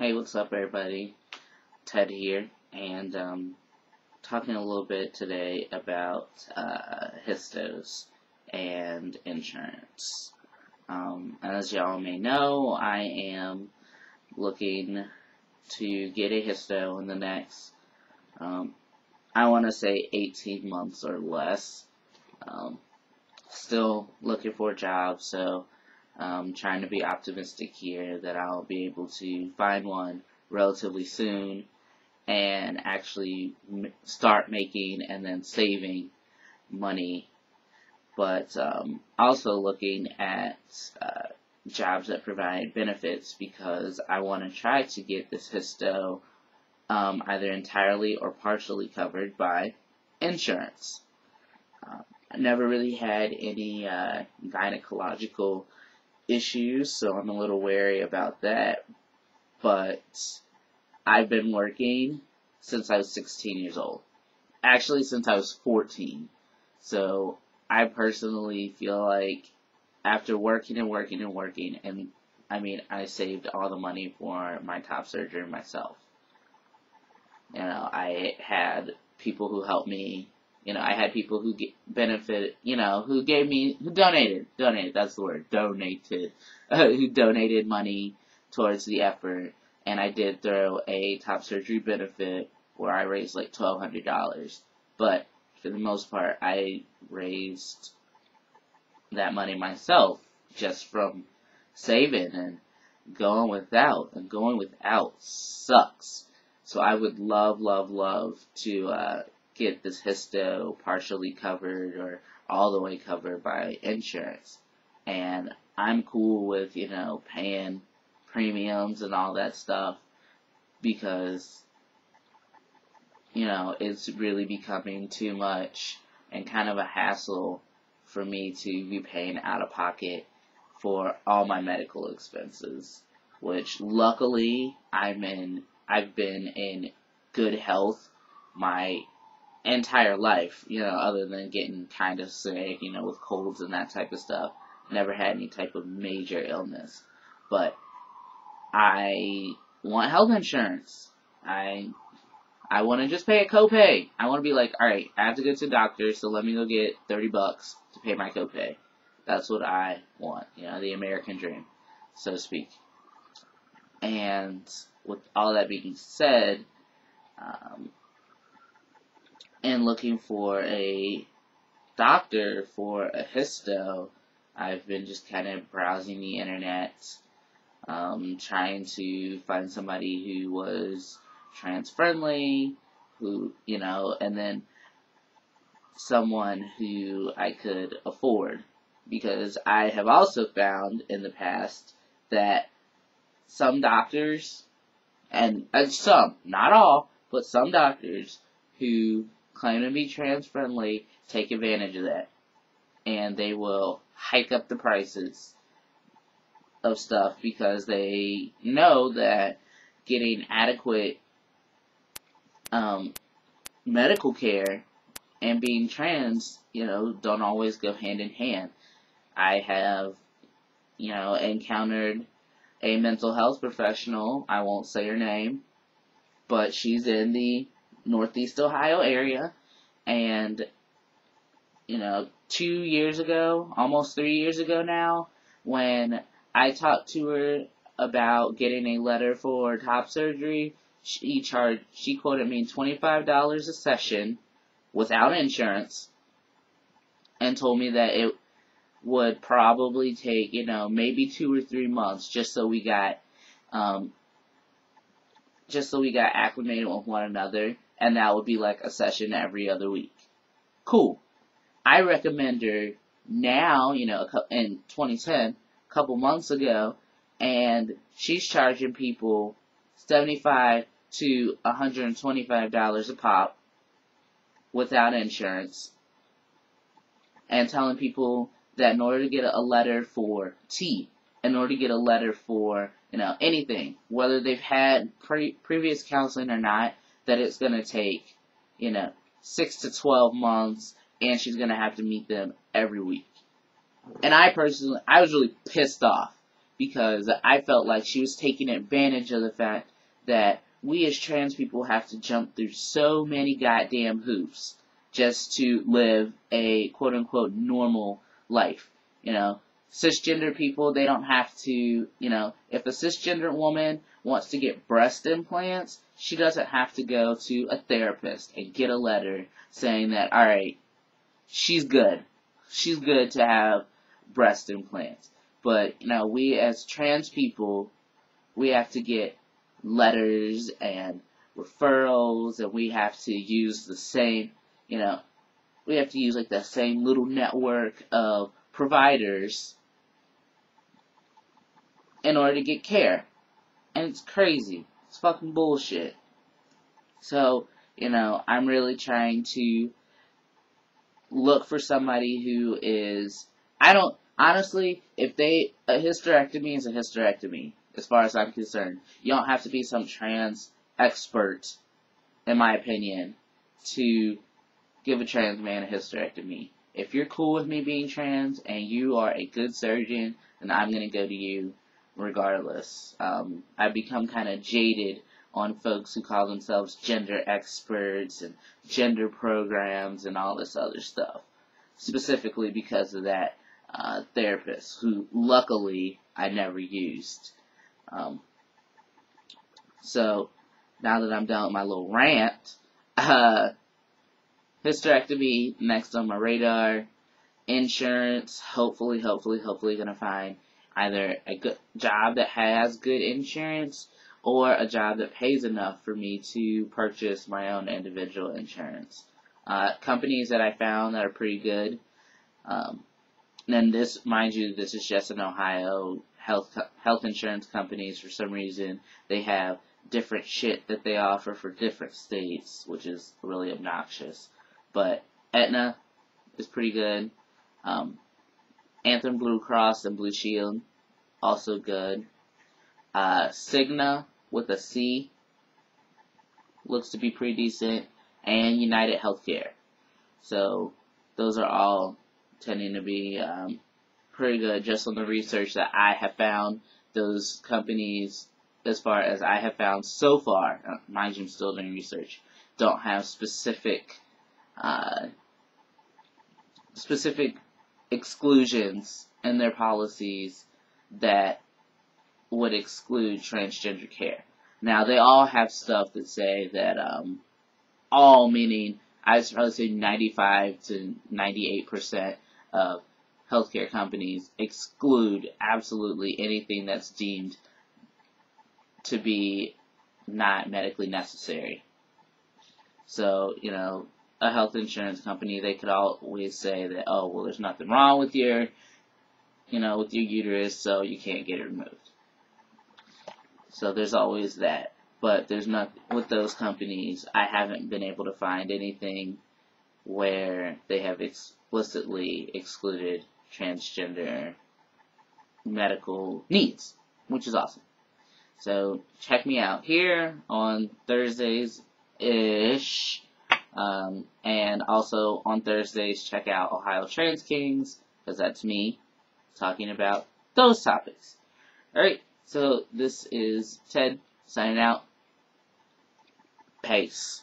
Hey, what's up, everybody? Ted here, and talking a little bit today about Hystos and insurance. As y'all may know, I am looking to get a Hysto in the next, I want to say 18 months or less. Still looking for a job, so trying to be optimistic here that I'll be able to find one relatively soon and actually start making and then saving money. But also looking at jobs that provide benefits, because I want to try to get this Hysto either entirely or partially covered by insurance. I never really had any gynecological issues, so I'm a little wary about that. But I've been working since I was 16 years old. Actually, since I was 14. So I personally feel like after working and working and working, and I saved all the money for my top surgery myself. I had people who helped me. I had people who benefited, who donated, that's the word, donated, who donated money towards the effort, and I did throw a top surgery benefit where I raised like $1,200, but for the most part, I raised that money myself, just from saving and going without, and going without sucks. So I would love to, get this Hysto partially covered or all the way covered by insurance. And I'm cool with, paying premiums and all that stuff, because, it's really becoming too much and kind of a hassle for me to be paying out of pocket for all my medical expenses, which luckily I've been in good health my entire life, other than getting kind of sick, with colds and that type of stuff. Never had any type of major illness. But I want health insurance. I want to just pay a copay. I want to be like, alright, I have to go to the doctor, so let me go get $30 to pay my copay. That's what I want, the American dream, so to speak. And with all that being said, and looking for a doctor for a Hysto, I've been just kind of browsing the internet, trying to find somebody who was trans-friendly, and then someone who I could afford. Because I have also found in the past that some doctors, and some, not all, but some doctors who claim to be trans-friendly take advantage of that. And they will hike up the prices of stuff because they know that getting adequate medical care and being trans, don't always go hand in hand. I have, encountered a mental health professional, I won't say her name, but she's in the Northeast Ohio area, and 2 years ago, almost 3 years ago now, when I talked to her about getting a letter for top surgery, she quoted me $25 a session without insurance, and told me that it would probably take, maybe 2 or 3 months just so we got acclimated with one another, and that would be like a session every other week. Cool. I recommend her now, in 2010, a couple months ago, and she's charging people $75 to $125 a pop without insurance, and telling people that in order to get a letter for tea, in order to get a letter for, anything, whether they've had previous counseling or not, that it's going to take, 6 to 12 months, and she's going to have to meet them every week. And I was really pissed off, because I felt like she was taking advantage of the fact that we as trans people have to jump through so many goddamn hoops just to live a quote-unquote normal life. You know, cisgender people, they don't have to, you know, if a cisgender woman wants to get breast implants, she doesn't have to go to a therapist and get a letter saying that, alright, she's good. She's good to have breast implants. But, you know, we as trans people, we have to get letters and referrals, and we have to use the same, you know, we have to use like the same little network of providers in order to get care. And it's crazy. It's fucking bullshit. So, you know, I'm really trying to look for somebody who is, honestly, if a hysterectomy is a hysterectomy, as far as I'm concerned. You don't have to be some trans expert, in my opinion, to give a trans man a hysterectomy. If you're cool with me being trans and you are a good surgeon, then I'm going to go to you regardless. I've become kind of jaded on folks who call themselves gender experts and gender programs and all this other stuff. Specifically because of that therapist, who luckily I never used. So, now that I'm done with my little rant, hysterectomy next on my radar. Insurance, hopefully gonna find either a good job that has good insurance or a job that pays enough for me to purchase my own individual insurance. Companies that I found that are pretty good. And this, mind you, this is just in Ohio. Health insurance companies, for some reason, they have different shit that they offer for different states, which is really obnoxious. But Aetna is pretty good. Anthem Blue Cross and Blue Shield, also good. Cigna with a C looks to be pretty decent, and United Healthcare. So those are all tending to be pretty good, just on the research that I have found. Those companies, as far as I have found so far, mind you, I'm still doing research, don't have specific exclusions in their policies that would exclude transgender care. Now, they all have stuff that say that, all meaning, I'd probably say 95 to 98% of healthcare companies exclude absolutely anything that's deemed to be not medically necessary. So, you know, a health insurance company, they could always say that, oh, well, there's nothing wrong with your, you know, with your uterus, so you can't get it removed. So there's always that. But there's not, with those companies, I haven't been able to find anything where they have explicitly excluded transgender medical needs, which is awesome. So check me out here on Thursdays-ish, and also on Thursdays check out Ohio Trans Kings, because that's me talking about those topics. Alright, so this is Ted signing out. Peace.